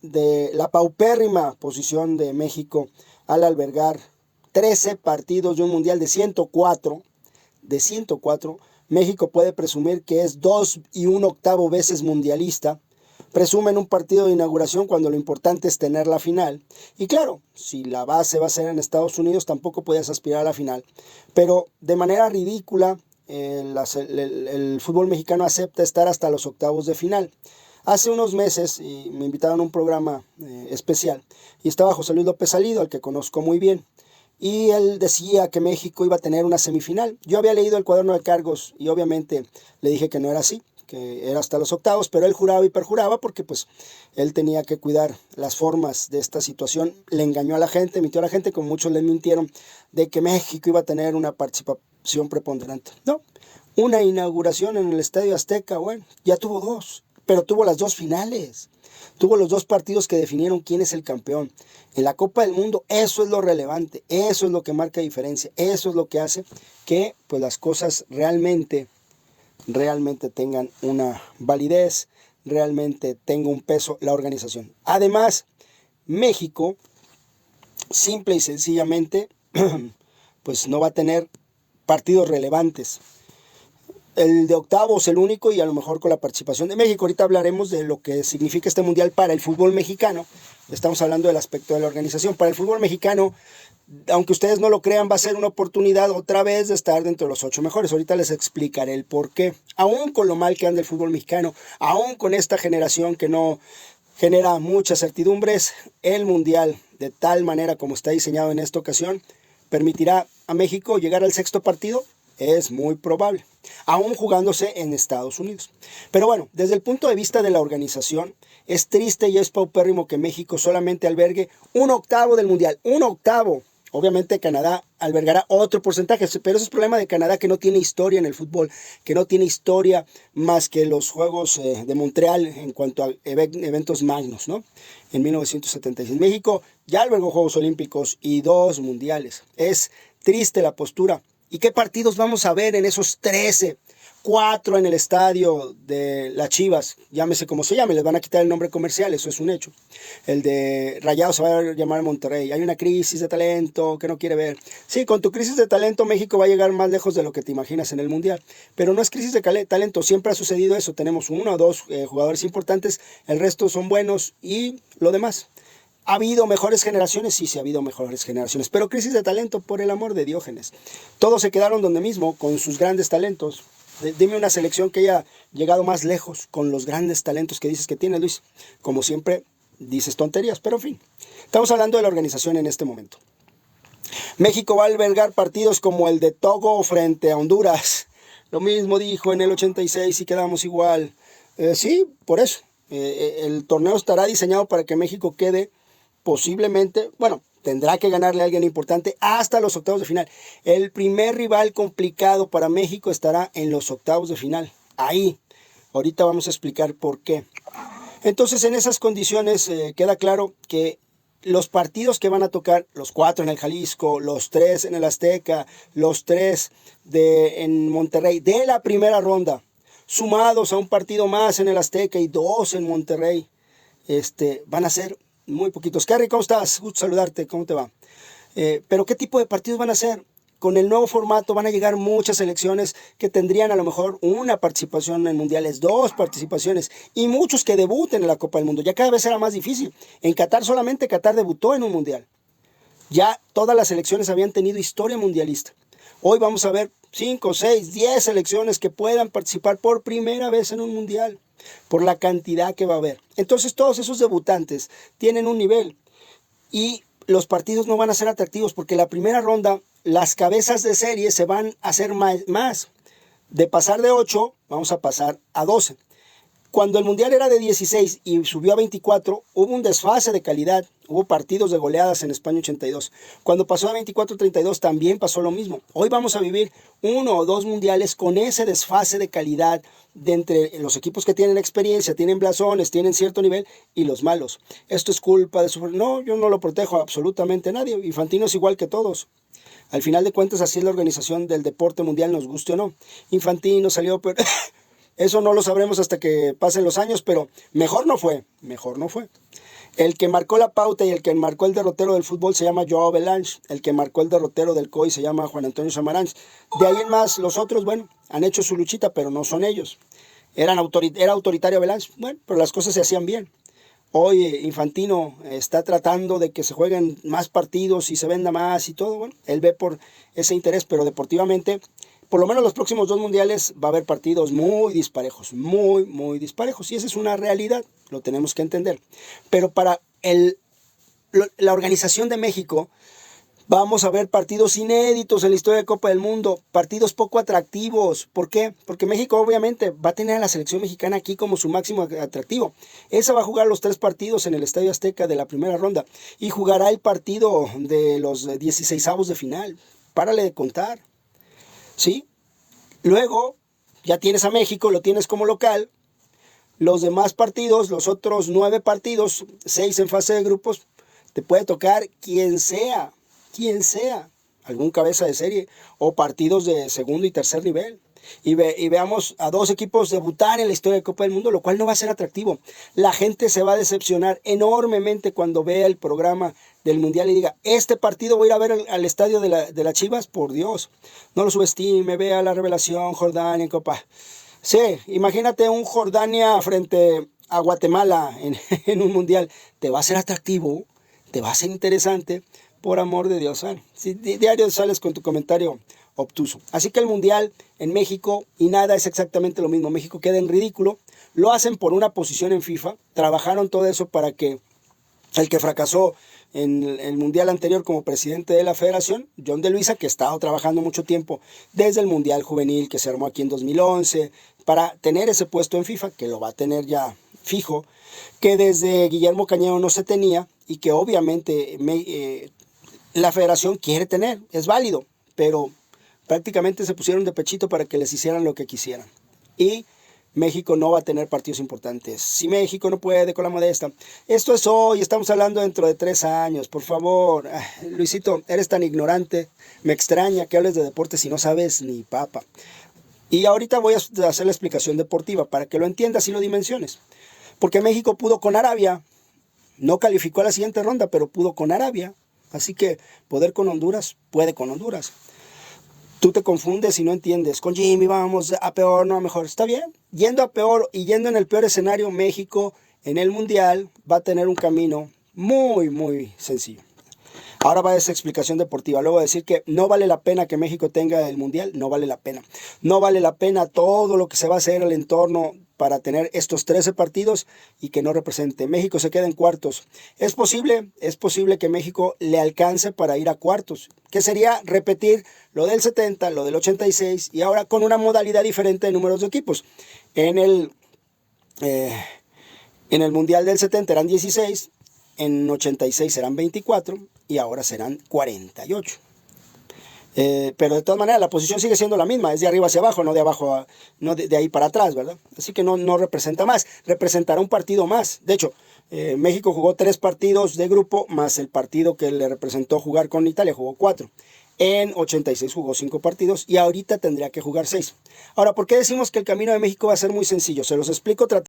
de la paupérrima posición de México al albergar 13 partidos de un mundial de 104, México puede presumir que es 2 1/8 veces mundialista. Presumen un partido de inauguración cuando lo importante es tener la final. Y claro, si la base va a ser en Estados Unidos, tampoco puedes aspirar a la final. Pero de manera ridícula, el fútbol mexicano acepta estar hasta los octavos de final. Hace unos meses me invitaron a un programa especial y estaba José Luis López Salido, al que conozco muy bien. Y él decía que México iba a tener una semifinal. Yo había leído el cuaderno de cargos y obviamente le dije que no era así, que era hasta los octavos, pero él juraba y perjuraba porque pues él tenía que cuidar las formas de esta situación. Le engañó a la gente, mintió a la gente, como muchos le mintieron, de que México iba a tener una participación preponderante. No, una inauguración en el Estadio Azteca, bueno, ya tuvo dos, pero tuvo las dos finales. Tuvo los dos partidos que definieron quién es el campeón. En la Copa del Mundo eso es lo relevante, eso es lo que marca diferencia, eso es lo que hace que pues, las cosas realmente tengan una validez, realmente tenga un peso la organización. Además, México, simple y sencillamente, pues no va a tener partidos relevantes. El de octavos, el único, y a lo mejor con la participación de México. Ahorita hablaremos de lo que significa este mundial para el fútbol mexicano. Estamos hablando del aspecto de la organización. Para el fútbol mexicano, aunque ustedes no lo crean, va a ser una oportunidad otra vez de estar dentro de los 8 mejores. Ahorita les explicaré el por qué. Aún con lo mal que anda el fútbol mexicano, aún con esta generación que no genera muchas certidumbres, el mundial, de tal manera como está diseñado en esta ocasión, permitirá a México llegar al sexto partido. Es muy probable, aún jugándose en Estados Unidos. Pero bueno, desde el punto de vista de la organización, es triste y es paupérrimo que México solamente albergue 1/8 del mundial. 1/8. Obviamente Canadá albergará otro porcentaje, pero ese es el problema de Canadá, que no tiene historia en el fútbol, que no tiene historia más que los Juegos de Montreal en cuanto a eventos magnos, ¿no? En 1976 México ya albergó Juegos Olímpicos y 2 mundiales. Es triste la postura. ¿Y qué partidos vamos a ver en esos 13? 4 en el estadio de las Chivas, llámese como se llame, les van a quitar el nombre comercial, eso es un hecho. El de Rayados se va a llamar Monterrey. Hay una crisis de talento que no quiere ver. Sí, con tu crisis de talento México va a llegar más lejos de lo que te imaginas en el Mundial. Pero no es crisis de talento, siempre ha sucedido eso. Tenemos 1 o 2 jugadores importantes, el resto son buenos y lo demás. ¿Ha habido mejores generaciones? Sí, ha habido mejores generaciones. Pero crisis de talento, por el amor de Diógenes. Todos se quedaron donde mismo, con sus grandes talentos. Dime una selección que haya llegado más lejos con los grandes talentos que dices que tiene, Luis. Como siempre, dices tonterías, pero en fin. Estamos hablando de la organización en este momento. México va a albergar partidos como el de Togo frente a Honduras. Lo mismo dijo en el 86 y quedamos igual. Sí, por eso. El torneo estará diseñado para que México quede posiblemente, bueno, tendrá que ganarle a alguien importante hasta los octavos de final. El primer rival complicado para México estará en los octavos de final. Ahí. Ahorita vamos a explicar por qué. Entonces, en esas condiciones queda claro que los partidos que van a tocar, los 4 en el Jalisco, los 3 en el Azteca, los 3 en Monterrey, de la primera ronda, sumados a un partido más en el Azteca y 2 en Monterrey, van a ser muy poquitos. Carrie, ¿cómo estás? Gusto saludarte, ¿cómo te va? Pero ¿qué tipo de partidos van a ser? Con el nuevo formato van a llegar muchas selecciones que tendrían a lo mejor una participación en mundiales, 2 participaciones, y muchos que debuten en la Copa del Mundo. Ya cada vez será más difícil. En Qatar solamente Qatar debutó en un mundial. Ya todas las selecciones habían tenido historia mundialista. Hoy vamos a ver 5, 6, 10 selecciones que puedan participar por primera vez en un mundial, por la cantidad que va a haber. Entonces todos esos debutantes tienen un nivel y los partidos no van a ser atractivos porque la primera ronda, las cabezas de serie se van a hacer más. De pasar de 8, vamos a pasar a 12. Cuando el Mundial era de 16 y subió a 24, hubo un desfase de calidad. Hubo partidos de goleadas en España 82. Cuando pasó a 24-32 también pasó lo mismo. Hoy vamos a vivir 1 o 2 mundiales con ese desfase de calidad de entre los equipos que tienen experiencia, tienen blasones, tienen cierto nivel y los malos. Esto es culpa de su... No, yo no lo protejo a absolutamente nadie. Infantino es igual que todos. Al final de cuentas así es la organización del deporte mundial, nos guste o no. Infantino salió... Pero... Eso no lo sabremos hasta que pasen los años, pero mejor no fue. El que marcó la pauta y el que marcó el derrotero del fútbol se llama Joao Belange. El que marcó el derrotero del COI se llama Juan Antonio Samaranch. De ahí en más, los otros, bueno, han hecho su luchita, pero no son ellos. Era autoritario Belange, bueno, pero las cosas se hacían bien. Hoy Infantino está tratando de que se jueguen más partidos y se venda más y todo. Bueno, él ve por ese interés, pero deportivamente, por lo menos los próximos 2 mundiales va a haber partidos muy disparejos, muy disparejos. Y esa es una realidad, lo tenemos que entender. Pero para la organización de México, vamos a ver partidos inéditos en la historia de Copa del Mundo, partidos poco atractivos. ¿Por qué? Porque México obviamente va a tener a la selección mexicana aquí como su máximo atractivo. Esa va a jugar los 3 partidos en el Estadio Azteca de la primera ronda y jugará el partido de los 16avos de final. Párale de contar, ¿sí? Luego ya tienes a México, lo tienes como local. Los demás partidos, los otros 9 partidos, 6 en fase de grupos, te puede tocar quien sea, algún cabeza de serie o partidos de segundo y tercer nivel. Y veamos a 2 equipos debutar en la historia de Copa del Mundo, lo cual no va a ser atractivo. La gente se va a decepcionar enormemente cuando vea el programa del Mundial y diga, este partido voy a ir a ver al estadio de la Chivas, por Dios. No lo subestime, vea la revelación, Jordania en Copa. Sí, imagínate un Jordania frente a Guatemala en un Mundial. Te va a ser atractivo, te va a ser interesante. Por amor de Dios, si diario sales con tu comentario obtuso. Así que el Mundial en México y nada es exactamente lo mismo. México queda en ridículo. Lo hacen por una posición en FIFA. Trabajaron todo eso para que el que fracasó en el Mundial anterior como presidente de la federación, John de Luisa, que ha estado trabajando mucho tiempo desde el Mundial Juvenil que se armó aquí en 2011, para tener ese puesto en FIFA, que lo va a tener ya fijo, que desde Guillermo Cañero no se tenía y que obviamente la federación quiere tener, es válido, pero prácticamente se pusieron de pechito para que les hicieran lo que quisieran. Y México no va a tener partidos importantes. Si México no puede con la modesta, esto es hoy, estamos hablando dentro de 3 años, por favor. Luisito, eres tan ignorante, me extraña que hables de deportes y no sabes ni papa. Y ahorita voy a hacer la explicación deportiva para que lo entiendas y lo dimensiones. Porque México pudo con Arabia, no calificó a la siguiente ronda, pero pudo con Arabia. Así que poder con Honduras, puede con Honduras. Tú te confundes y no entiendes. Con Jimmy vamos a peor, no a mejor. Está bien. Yendo a peor y yendo en el peor escenario, México en el Mundial va a tener un camino muy sencillo. Ahora va esa explicación deportiva. Luego decir que no vale la pena que México tenga el Mundial, no vale la pena. No vale la pena todo lo que se va a hacer al entorno para tener estos 13 partidos y que no represente. México se queda en cuartos. Es posible que México le alcance para ir a cuartos, que sería repetir lo del 70, lo del 86 y ahora con una modalidad diferente de números de equipos. En el Mundial del 70 eran 16, en 86 serán 24 y ahora serán 48. Pero de todas maneras la posición sigue siendo la misma, es de arriba hacia abajo, no de abajo, no de ahí para atrás, ¿verdad? Así que no representa más, representará un partido más. De hecho, México jugó 3 partidos de grupo, más el partido que le representó jugar con Italia, jugó 4. En 86 jugó 5 partidos y ahorita tendría que jugar 6. Ahora, ¿por qué decimos que el camino de México va a ser muy sencillo? Se los explico tratando